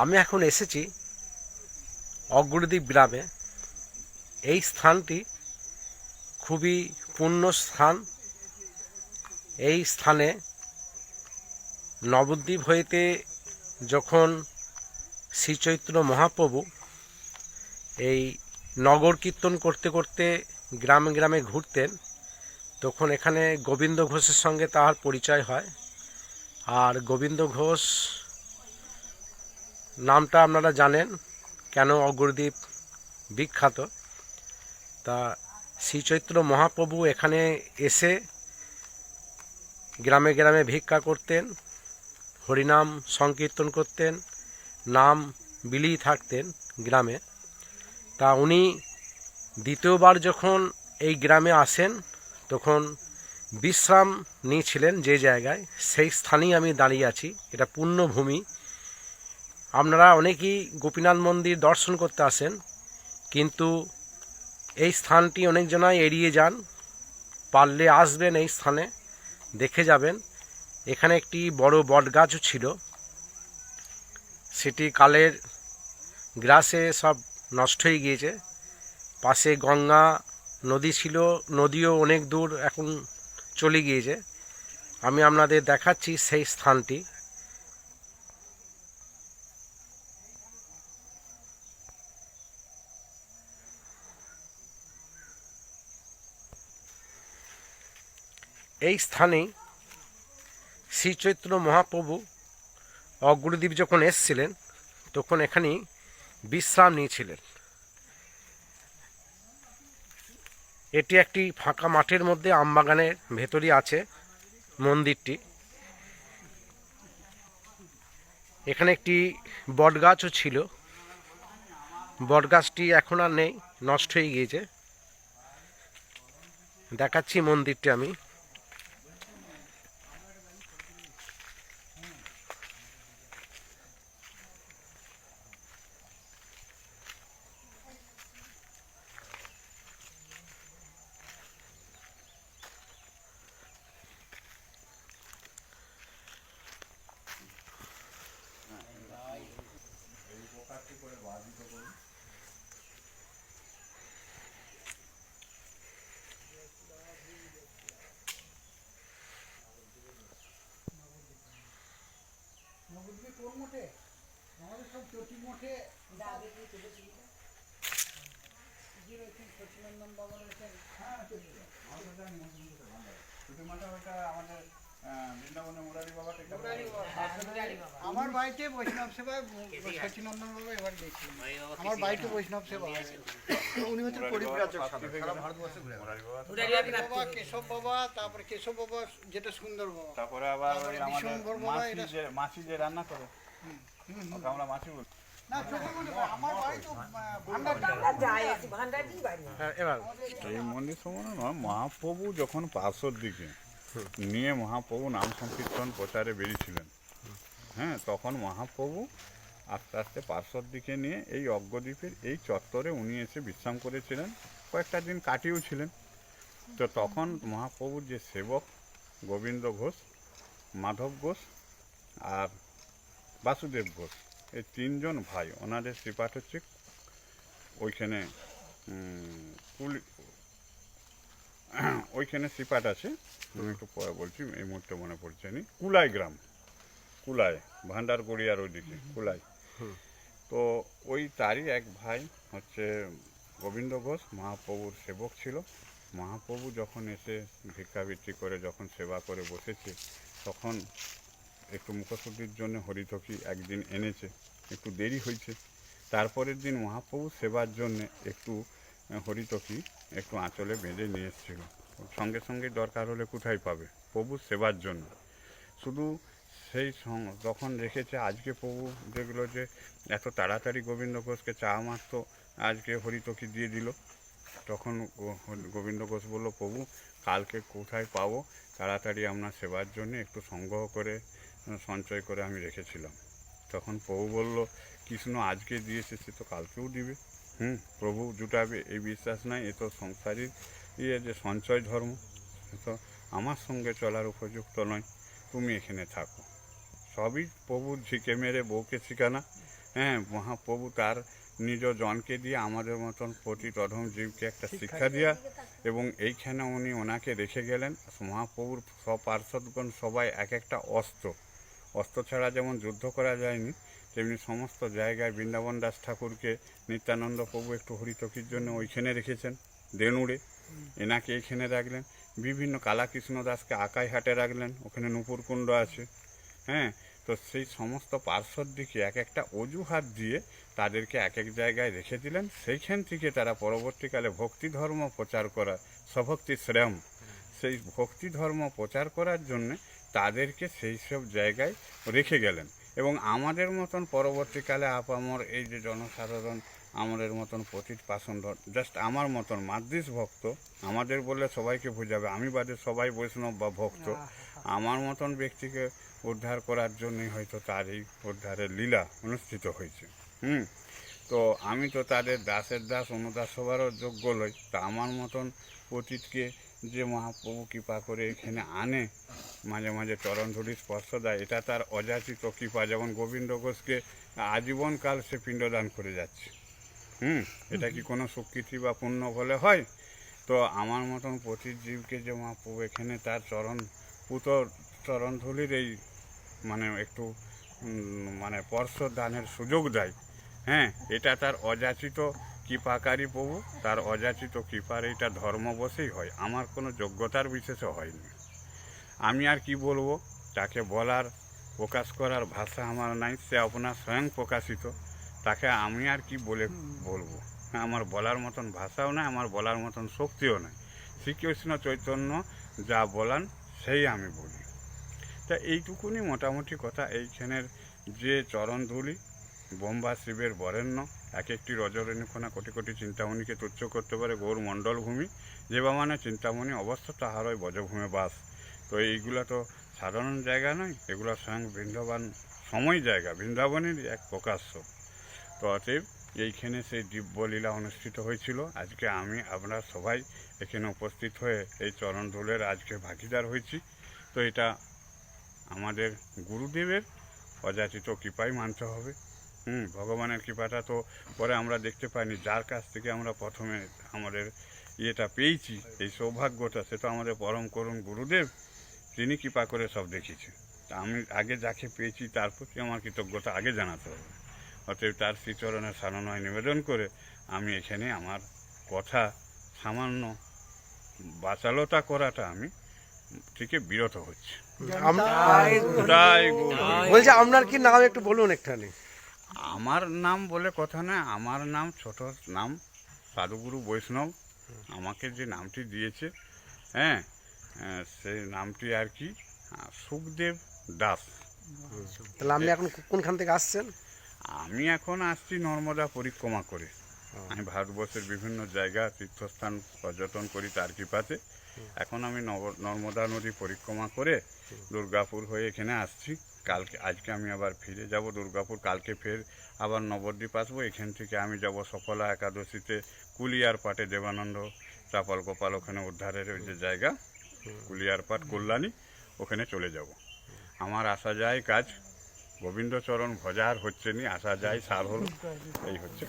আমি এখন এসেছি অগ্রদ্বীপ গ্রামে। এই স্থানটি খুবই পুণ্য স্থান। এই স্থানে নবদ্বীপ হইতে যখন শ্রীচৈতন্য মহাপ্রভু এই নগর কীর্তন করতে করতে গ্রামে গ্রামে ঘুরতেন, তখন এখানে গোবিন্দ ঘোষের সঙ্গে তার পরিচয় হয়। আর গোবিন্দ ঘোষ নামটা আপনারা জানেন কেন অগ্রদ্বীপ বিখ্যাত। তা শ্রীচৈতন্য মহাপ্রভু এখানে এসে গ্রামে গ্রামে ভিক্ষা করতেন, হরিনাম সংকীর্তন করতেন, নাম বিলিয়ে থাকতেন গ্রামে। তা উনি দ্বিতীয়বার যখন এই গ্রামে আসেন তখন বিশ্রাম নিয়েছিলেন যে জায়গায়, সেই স্থানেই আমি দাঁড়িয়ে আছি। এটা পুণ্যভূমি। আপনারা অনেকেই গোপীনাথ মন্দির দর্শন করতে আসেন, কিন্তু এই স্থানটি অনেকজনাই এড়িয়ে যান। পারলে আসবেন, এই স্থানে দেখে যাবেন। এখানে একটি বড় বটগাছও ছিল, সেটি কালের গ্রাসে সব নষ্ট হয়ে গিয়েছে। পাশে গঙ্গা নদী ছিল, নদীও অনেক দূর এখন চলে গিয়েছে। আমি আপনাদের দেখাচ্ছি সেই স্থানটি। এই স্থানেই শ্রীচৈতন্য মহাপ্রভু অগ্রদ্বীপ যখন এসেছিলেন তখন এখানেই বিশ্রাম নিয়েছিলেন। এটি একটি ফাঁকা মাঠের মধ্যে আমবাগানের ভেতরই আছে মন্দিরটি। এখানে একটি বটগাছও ছিল, বটগাছটি এখন আর নেই, নষ্ট হয়ে গিয়েছে। দেখাচ্ছি মন্দিরটি আমি। আমার বাড়িতে বৈষ্ণব সেবায় সচিনন্দন বাবা এবার দেখি। আমার বাড়িতে বৈষ্ণব সেবা উনি হচ্ছেন পরিব্রাজক সারা ভারতবর্ষে ঘুরে বাবা, কেশব বাবা, তারপরে কেশব বাবা যেটা সুন্দর বাবা, তারপরে আবার ওই আমাদের মাছি যে রান্না করে, আমরা মাছি বলি। এই মন্দির সম্বন্ধে মহাপ্রভু যখন পার্শ্বর দিকে নিয়ে মহাপ্রভু নাম সংকীর্তন প্রচারে বেরিয়েছিলেন, হ্যাঁ, তখন মহাপ্রভু আস্তে আস্তে পার্শ্বর দিকে নিয়ে এই অগ্রদ্বীপের এই চত্বরে উনি এসে বিশ্রাম করেছিলেন, কয়েকটা দিন কাটিয়েওছিলেন। তো তখন মহাপ্রভুর যে সেবক গোবিন্দ ঘোষ, মাধব ঘোষ আর বাসুদেব ঘোষ, এই তিনজন ভাই, ওনাদের শ্রীপাঠ হচ্ছে ওইখানে ওইখানে শ্রীপাঠ আছে। আমি একটু পরে বলছি, এই মুহূর্তে মনে পড়ছে নি। কুলাই গ্রাম, কুলাই, ভান্ডার গড়িয়ার ওইদিকে কুলাই। তো ওই তারই এক ভাই হচ্ছে গোবিন্দ ঘোষ, মহাপ্রভুর সেবক ছিল। মহাপ্রভু যখন এসে ভিক্ষাবৃত্তি করে যখন সেবা করে বসেছে, তখন একটু মুখশুদ্ধির জন্য হরিতকি একদিন এনেছে, একটু দেরি হয়েছে। তারপরের দিন মহাপ্রভু সেবার জন্য একটু হরিতকি একটু আঁচলে বেঁধে নিয়ে এসেছিল। সঙ্গে সঙ্গে দরকার হলে কোথায় পাবে, প্রভুর সেবার জন্য। শুধু সেই তখন রেখেছে। আজকে প্রভু দেখলো যে এত তাড়াতাড়ি গোবিন্দ ঘোষকে চা মাত্র আজকে হরিতকি দিয়ে দিল। তখন গোবিন্দ ঘোষ বলল, প্রভু কালকে কোথায় পাবো, তাড়াতাড়ি আপনার সেবার জন্য একটু সংগ্রহ করে সঞ্চয় করে আমি রেখেছিলাম। তখন প্রভু বলল, কৃষ্ণ আজকে দিয়েছে, সে তো কালকেও দিবে। প্রভু জুটাবে এই বিশ্বাস নাই, এ তো সংসারী যে সঞ্চয় ধর্ম, তো আমার সঙ্গে চলার উপযুক্ত নয়, তুমি এখানে থাকো। সবই প্রভুর ঝিকে মেরে বউকে শিখানা। হ্যাঁ, মহাপ্রভু তার নিজ জনকে দিয়ে আমাদের মতন পতিত অধম জীবকে একটা শিক্ষা দেওয়া, এবং এইখানে উনি ওনাকে রেখে গেলেন। মহাপ্রভুর সব পার্শ্বদগণ সবাই এক একটা অস্ত্র ছাড়া যেমন যুদ্ধ করা যায়নি, তেমনি সমস্ত জায়গায় বৃন্দাবন দাস ঠাকুরকে নিত্যানন্দ প্রভু একটু হরিতকির জন্য ওইখানে রেখেছেন দেনুড়ে, এনাকে এইখানে রাখলেন। বিভিন্ন কালাকৃষ্ণ দাসকে আকাইহাটে রাখলেন, ওখানে নুপুরকুণ্ড আছে। হ্যাঁ, তো সেই সমস্ত পার্শ্বর দিকে এক একটা অজুহাত দিয়ে তাদেরকে এক এক জায়গায় রেখে দিলেন। সেইখান থেকে তারা পরবর্তীকালে ভক্তি ধর্ম প্রচার করা, স্বভক্তি শ্রেম, সেই ভক্তি ধর্ম প্রচার করার জন্য তাদেরকে সেই সব জায়গায় রেখে গেলেন। এবং আমাদের মতন পরবর্তীকালে আপামর এই যে জনসাধারণ, আমাদের মতন পতিত পাষণ্ড, জাস্ট আমার মতন মাদ্রিস ভক্ত, আমাদের বললে সবাইকে বোঝাবে, আমি বাদে সবাই বৈষ্ণব বা ভক্ত, আমার মতন ব্যক্তিকে উদ্ধার করার জন্যই হয়তো তার এই উদ্ধারের লীলা অনুষ্ঠিত হয়েছে। তো আমি তো তাদের দাসের দাস, অনুদাস হবারও যোগ্য লই। তা আমার মতন পতিতকে যে মহাপ্রভু কৃপা করে এখানে আনে, মাঝে মাঝে চরণ ধূলি স্পর্শ দেয়, এটা তার অযাচিত কৃপা। যেমন গোবিন্দ ঘোষকে আজীবনকাল সে পিণ্ডদান করে যাচ্ছে। এটা কি কোনো স্বীকৃতি বা পুণ্য বলে হয়? তো আমার মতন পতিত জীবকে যে মহাপ্রভু এখানে তার চরণ ধূলির এই মানে একটু মানে স্পর্শ দানের সুযোগ দেয়, হ্যাঁ, এটা তার অযাচিত কৃপাকারী প্রভু, তার অযাচিত কৃপার এইটা ধর্ম বসেই হয়, আমার কোনো যোগ্যতার বিশেষে হয়নি। আমি আর কি বলবো, তাকে বলার প্রকাশ করার ভাষা আমার নাই, সে আপনার স্বয়ং প্রকাশিত, তাকে আমি আর কি বলবো। আমার বলার মতন ভাষাও নাই, আমার বলার মতন শক্তিও নাই। শ্রীকৃষ্ণ চৈতন্য যা বলান সেই আমি বলি। তা এইটুকুনি মোটামুটি কথা। এইখানের যে চরণ ধূলি বোম্বা শিবের বরেণ্য, এক একটি রজনীখনা কোটি কোটি চিন্তামণিকে তুচ্ছ করতে পারে গৌর মণ্ডল ভূমি, যে বা মানে চিন্তামণি অবস্থা তাহারই বজভূমে বাস। তো এইগুলা তো সাধারণ জায়গা নয়, এগুলো স্বয়ং বৃন্দাবন সময় জায়গা, বৃন্দাবনের এক প্রকাশ্য। তো অতএব এইখানে সেই দিব্যলীলা অনুষ্ঠিত হয়েছিল। আজকে আমি আপনারা সবাই এখানে উপস্থিত হয়ে এই চরণ ধূলের আজকে ভাগিদার হয়েছি। তো এটা আমাদের গুরুদেবের অযাচিত কৃপাই মানতে হবে। ভগবানের কৃপাটা তো পরে আমরা দেখতে পাইনি, যার কাছ থেকে আমরা প্রথমে আমাদের ইয়েটা পেয়েছি, এই সৌভাগ্যটা, সেটা আমাদের পরম করুণ গুরুদেব, তিনি কৃপা করে সব দেখিয়েছে। তা আমি আগে যাকে পেয়েছি তার প্রতি আমার কৃতজ্ঞতা আগে জানাতে হবে। অতএব তার শ্রীচরণের সারণয় নিবেদন করে আমি এখানে আমার কথা সামান্য বাচালতা করাটা আমি থেকে বিরত হচ্ছি। বলছে আপনার কি নাম একটু বলুন একটুখানি। আমার নাম বলে কথা না, আমার নাম ছোট নাম, সাধুগুরু বৈষ্ণব আমাকে যে নামটি দিয়েছে, হ্যাঁ, সেই নামটি আর কি সুখদেব দাস। তাহলে আপনি এখন কোনখান থেকে আসছেন? আমি এখন আসছি নর্মদা পরিক্রমা করে। আমি ভারতবর্ষের বিভিন্ন জায়গা তীর্থস্থান পর্যটন করি তার কৃপাতে। এখন আমি নর্মদা নদী পরিক্রমা করে দুর্গাপুর হয়ে এখানে আসছি। আজকে আমি আবার ফিরে যাব দুর্গাপুর, কালকে ফের আবার নবদ্বীপ আসবো। এখান থেকে আমি যাব সফলা একাদশীতে কুলিয়ার পাটে, দেবানন্দ চাপাল গোপাল ওখানে উদ্ধারের ওই যে জায়গা কুলিয়ার পাট কল্যাণী, ওখানে চলে যাব। আমার আসা যায় কাজ, গোবিন্দচরণ ভজা আর হচ্ছে নি, আসা যায় সার হলো, এই হচ্ছে।